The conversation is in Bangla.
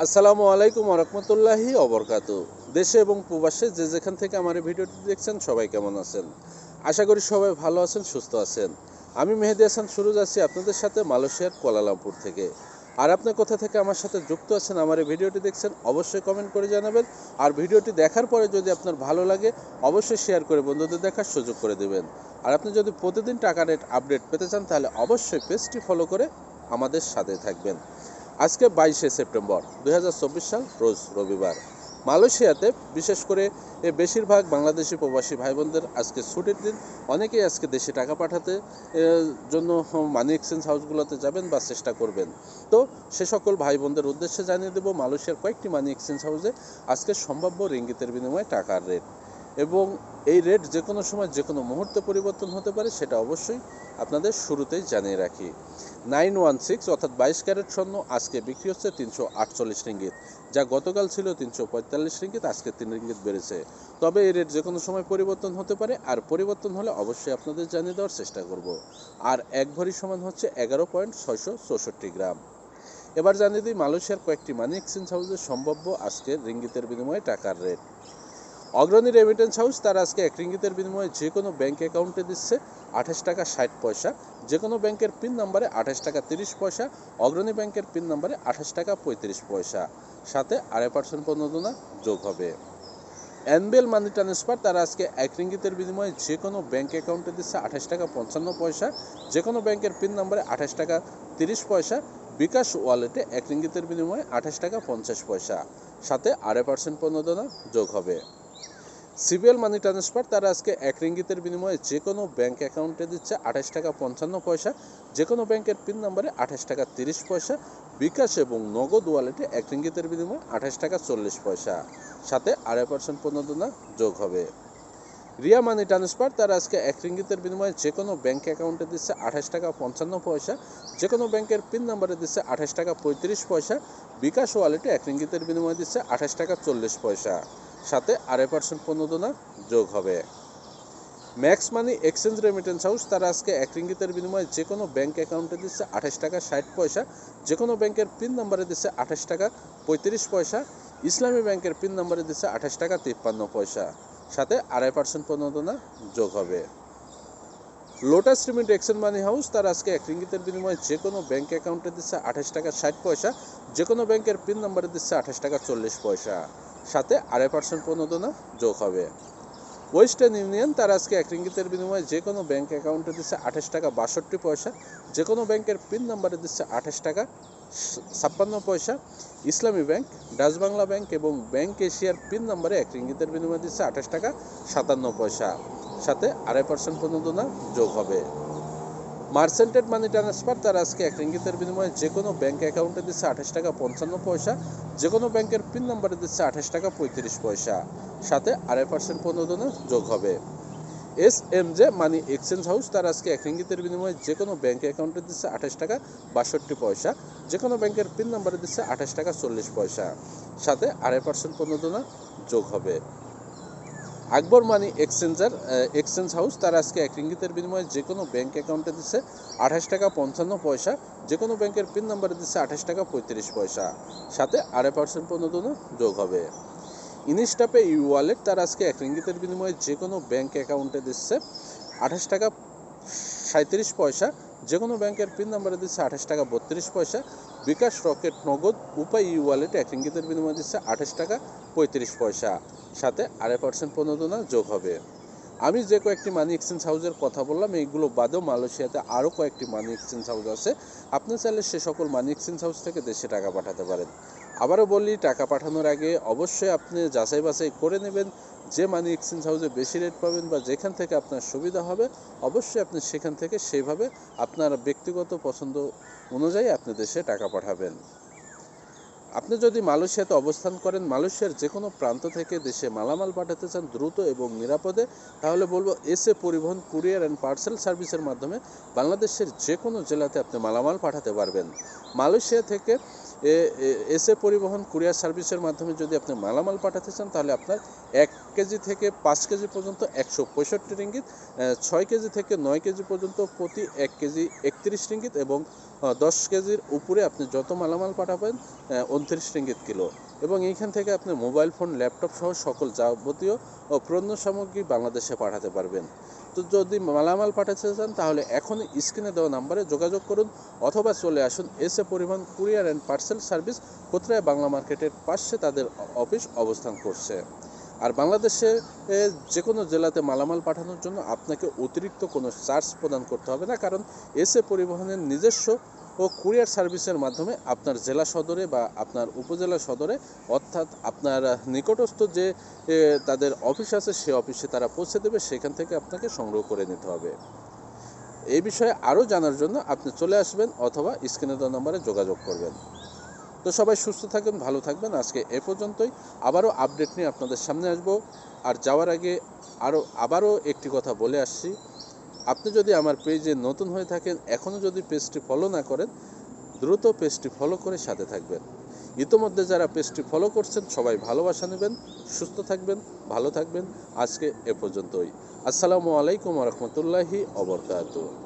আসসালামু আলাইকুম রহমতুল্লাহি অবরকাত। দেশে এবং প্রবাসে যে যেখান থেকে আমার এই ভিডিওটি দেখছেন সবাই কেমন আছেন? আশা করি সবাই ভালো আছেন, সুস্থ আছেন। আমি মেহেদি হাসান সুরুজ আছি আপনাদের সাথে মালয়েশিয়ার কুয়ালালামপুর থেকে। আর আপনি কোথা থেকে আমার সাথে যুক্ত আছেন, আমার এই ভিডিওটি দেখছেন, অবশ্যই কমেন্ট করে জানাবেন। আর ভিডিওটি দেখার পরে যদি আপনার ভালো লাগে অবশ্যই শেয়ার করে বন্ধুদের দেখার সুযোগ করে দেবেন। আর আপনি যদি প্রতিদিন টাকা রেট আপডেট পেতে চান তাহলে অবশ্যই পেজটি ফলো করে আমাদের সাথে থাকবেন। আজকে 22শে সেপ্টেম্বর 2024 সাল, রোজ রবিবার। মালয়েশিয়াতে বিশেষ করে বেশিরভাগ বাংলাদেশি প্রবাসী ভাই বোনদের আজকে ছুটির দিন। অনেকেই আজকে দেশে টাকা পাঠাতে জন্য মানি এক্সচেঞ্জ হাউসগুলোতে যাবেন বা চেষ্টা করবেন। তো সে সকল ভাই বোনদের উদ্দেশ্যে জানিয়ে দেব মালয়েশিয়ার কয়েকটি মানি এক্সচেঞ্জ হাউসে আজকে সম্ভাব্য রিঙ্গিতের বিনিময়ে টাকার রেট, এবং এই রেট যে কোনো সময় যে কোনো মুহূর্তে পরিবর্তন হতে পারে, সেটা অবশ্যই আপনাদের শুরুতেই জানিয়ে রাখি। 916 অর্থাৎ 22 ক্যারেট স্বর্ণ আজকে বিক্রি হচ্ছে 348 রিঙ্গিত, যা গতকাল ছিল 345 রিঙ্গিত, আজকে 3 রিঙ্গিত বেড়েছে। তবে এই রেট যে কোনো সময় পরিবর্তন হতে পারে, আর পরিবর্তন হলে অবশ্যই আপনাদের জানিয়ে দেওয়ার চেষ্টা করব। আর এক ভরি সমান হচ্ছে 11.664 গ্রাম। এবার জানিয়ে দিই মালয়েশিয়ার কয়েকটি মানি এক্সচেঞ্জ হাউসে সম্ভাব্য আজকের রিঙ্গিতের বিনিময়ে টাকার রেট। অগ্রণী রেমিটেন্স হাউস তার আজকে এক রিঙ্গিতের বিনিময়ে যে কোনো ব্যাঙ্ক অ্যাকাউন্টে দিচ্ছে 28 টাকা 60 পয়সা, যে কোনো ব্যাংকের পিন নাম্বারে 28 টাকা 30 পয়সা, অগ্রণী ব্যাংকের পিন নাম্বারে 28 টাকা 35 পয়সা, সাথে 2.5% প্রণোদনা যোগ হবে। এনবিএল মানি ট্রান্সফার তার আজকে এক রিঙ্গিতের বিনিময়ে যে কোনো ব্যাঙ্ক অ্যাকাউন্টে দিচ্ছে 28 টাকা 55 পয়সা, যে কোনো ব্যাংকের পিন নাম্বারে 28 টাকা 30 পয়সা, বিকাশ ওয়ালেটে এক রিঙ্গিতের বিনিময়ে 28 টাকা 50 পয়সা, সাথে 2.5% প্রণোদনা যোগ হবে। সিবিএল মানি ট্রান্সফার তারা আজকে এক রিঙ্গিতের বিনিময়ে যে কোনো ব্যাঙ্ক অ্যাকাউন্টে দিচ্ছে 28 টাকা 55 পয়সা, যে কোনো ব্যাংকের পিন নাম্বারে 28 টাকা 30 পয়সা, বিকাশ এবং নগদ ওয়ালেটে এক রিঙ্গিতের বিনিময়ে 28 টাকা 40 পয়সা, সাথে 2.5% প্রণোদনা যোগ হবে। রিয়া মানি ট্রান্সফার তারা আজকে এক রিঙ্গিতের বিনিময়ে যে কোনো ব্যাঙ্ক অ্যাকাউন্টে দিচ্ছে 28 টাকা 55 পয়সা, যে কোনো ব্যাংকের পিন নাম্বারে দিচ্ছে 28 টাকা 35 পয়সা, বিকাশ ওয়ালেটে এক রিঙ্গিতের বিনিময়ে দিচ্ছে 28 টাকা 40 পয়সা, সাথে 2.5% প্রণোদনা যোগ হবে। Max money exchange remittance house তারা আজকে এক রিঙ্গিতের বিনিময়ে যে কোনো ব্যাঙ্ক অ্যাকাউন্টে দিচ্ছে 28 টাকা 60 পয়সা, যে কোনো ব্যাংকের পিন নাম্বারে দিচ্ছে 28 টাকা 35 পয়সা, ইসলামী ব্যাংকের পিন নাম্বারে দিচ্ছে 28 টাকা 53 পয়সা, সাথে 2.5% প্রণোদনা যোগ হবে। লোটাস রিমিট এক্সচেঞ্জ মানি হাউস তার আজকে এক রিঙ্গিতের বিনিময়ে যে কোনো ব্যাঙ্ক অ্যাকাউন্টে দিচ্ছে 28 টাকা 60 পয়সা, যে কোনো ব্যাংকের পিন নাম্বারে দিচ্ছে 28 টাকা 40 পয়সা, সাথে 2.5% প্রণোদনা যোগ হবে। ওয়েস্টার্ন ইউনিয়ন তার আজকে এক রিঙ্গিতের বিনিময়ে যে কোনো ব্যাঙ্ক অ্যাকাউন্টে দিচ্ছে 28 টাকা 62 পয়সা, যে কোনো ব্যাংকের পিন নাম্বারে দিচ্ছে 28 টাকা 56 পয়সা, ইসলামী ব্যাংক, ডাচ বাংলা ব্যাংক এবং ব্যাংক এশিয়ার পিন নাম্বারে এক রিঙ্গিতের বিনিময়ে দিচ্ছে 28 টাকা 57 পয়সা, সাথে 2.5% প্রণোদনা যোগ হবে। মার্সেন্টেড মানি ট্রান্সফার তার আজকে এক রিঙ্গিতের বিনিময়ে যে কোনো ব্যাঙ্ক অ্যাকাউন্টে দিচ্ছে 28 টাকা 55 পয়সা, যে কোনো ব্যাংকের পিন নাম্বারে দিচ্ছে 28 টাকা 35 পয়সা, সাথে 2.5% প্রণোদনা যোগ হবে। এসএমজে মানি এক্সচেঞ্জ হাউস তার আজকে এক রিঙ্গিতের বিনিময়ে যে কোনো ব্যাঙ্ক অ্যাকাউন্টে দিচ্ছে 28 টাকা 62 পয়সা, যে কোনো ব্যাংকের পিন নাম্বারে দিচ্ছে 28 টাকা 40 পয়সা, সাথে 2.5% প্রণোদনা যোগ হবে। আকবর মানি এক্সচেঞ্জ হাউস তার আজকে এক রিঙ্গিতের বিনিময়ে যে কোনো ব্যাঙ্ক অ্যাকাউন্টে দিচ্ছে 28 টাকা 55 পয়সা, যে কোনো ব্যাংকের পিন নাম্বারে দিচ্ছে 28 টাকা 35 পয়সা, সাথে 2.5% প্রণোদনা যোগ হবে। ইনস্টাপে ই ওয়ালেট তার আজকে এক রিঙ্গিতের বিনিময়ে যে কোনো ব্যাঙ্ক অ্যাকাউন্টে দিচ্ছে 28 টাকা 37 পয়সা, যে কোনো ব্যাংকের পিন নাম্বারে দিচ্ছে 28 টাকা 32 পয়সা, বিকাশ রকেট নগদ উপায় ই ওয়ালেটে এক রিঙ্গিতের বিনিময়ে দিচ্ছে 28 টাকা 35 পয়সা, সাথে 2.5% প্রণোদনা যোগ হবে। আমি যে কয়েকটি মানি এক্সচেঞ্জ হাউসের কথা বললাম, এইগুলো বাদেও মালয়েশিয়াতে আরও কয়েকটি মানি এক্সচেঞ্জ হাউস আছে। আপনি চাইলে সে সকল মানি এক্সচেঞ্জ হাউস থেকে দেশে টাকা পাঠাতে পারেন। আবারও বলি, টাকা পাঠানোর আগে অবশ্যই আপনি যাচাই বাছাই করে নেবেন যে মানি এক্সচেঞ্জ হাউসে বেশি রেট পাবেন বা যেখান থেকে আপনার সুবিধা হবে, অবশ্যই আপনি সেখান থেকে সেইভাবে আপনার ব্যক্তিগত পছন্দ অনুযায়ী আপনি দেশে টাকা পাঠাবেন। আপনি যদি মালয়েশিয়াতে অবস্থান করেন, মালয়েশিয়ার যে কোনো প্রান্ত থেকে দেশে মালামাল পাঠাতে চান দ্রুত এবং নিরাপদে, তাহলে বলবো এসএ পরিবহন কুরিয়ার অ্যান্ড পার্সেল সার্ভিসের মাধ্যমে বাংলাদেশের যে কোনো জেলাতে আপনি মালামাল পাঠাতে পারবেন। মালয়েশিয়া থেকে এসএ পরিবহন কুরিয়ার সার্ভিসের মাধ্যমে যদি আপনি মালামাল পাঠাতে চান, তাহলে আপনার 1 কেজি থেকে 5 কেজি পর্যন্ত 165 রিঙ্গিত, 6 কেজি থেকে 9 কেজি পর্যন্ত প্রতি 1 কেজি 31 রিঙ্গিত এবং 10 কেজির উপরে আপনি যত মালামাল পাঠাবেন 29 রিঙ্গিত কিলো। এবং এইখান থেকে আপনি মোবাইল ফোন, ল্যাপটপ সহ সকল যাবতীয় পণ্য সামগ্রী বাংলাদেশে পাঠাতে পারবেন। তো যদি মালামাল পাঠাতে চান তাহলে এখনই স্ক্রিনে দেওয়া নাম্বারে যোগাযোগ করুন, অথবা চলে আসুন S A Paribahan courier and parcel service, কোতরায় বাংলা মার্কেটের পাশে তাদের অফিস অবস্থান করছে। আর বাংলাদেশে যে কোনো জেলাতে মালামাল পাঠানোর জন্য আপনাকে অতিরিক্ত কোনো চার্জ প্রদান করতে হবে না, কারণ এস এ পরিবহনের নিজস্ব ও কুরিয়ার সার্ভিসের মাধ্যমে আপনার জেলা সদরে বা আপনার উপজেলা সদরে, অর্থাৎ আপনার নিকটস্থ যে তাদের অফিস আছে সে অফিসে তারা পৌঁছে দেবে, সেখান থেকে আপনাকে সংগ্রহ করে নিতে হবে। এই বিষয়ে আরও জানার জন্য আপনি চলে আসবেন অথবা স্ক্রিনে দেওয়া নম্বরে যোগাযোগ করবেন। তো সবাই সুস্থ থাকবেন, ভালো থাকবেন। আজকে এ পর্যন্তই। আবারও আপডেট নিয়ে আপনাদের সামনে আসব। আর যাওয়ার আগে আবারও একটি কথা বলে আসছি, আপনি যদি আমার পেজে নতুন হয়ে থাকেন, এখনও যদি পেজটি ফলো না করেন, দ্রুত পেজটি ফলো করে সাথে থাকবেন। ইতোমধ্যে যারা পেজটি ফলো করছেন সবাই ভালোবাসা নেবেন, সুস্থ থাকবেন, ভালো থাকবেন। আজকে এ পর্যন্তই। আসসালামু আলাইকুম ওয়া রাহমাতুল্লাহি ওয়া বারাকাতুহু।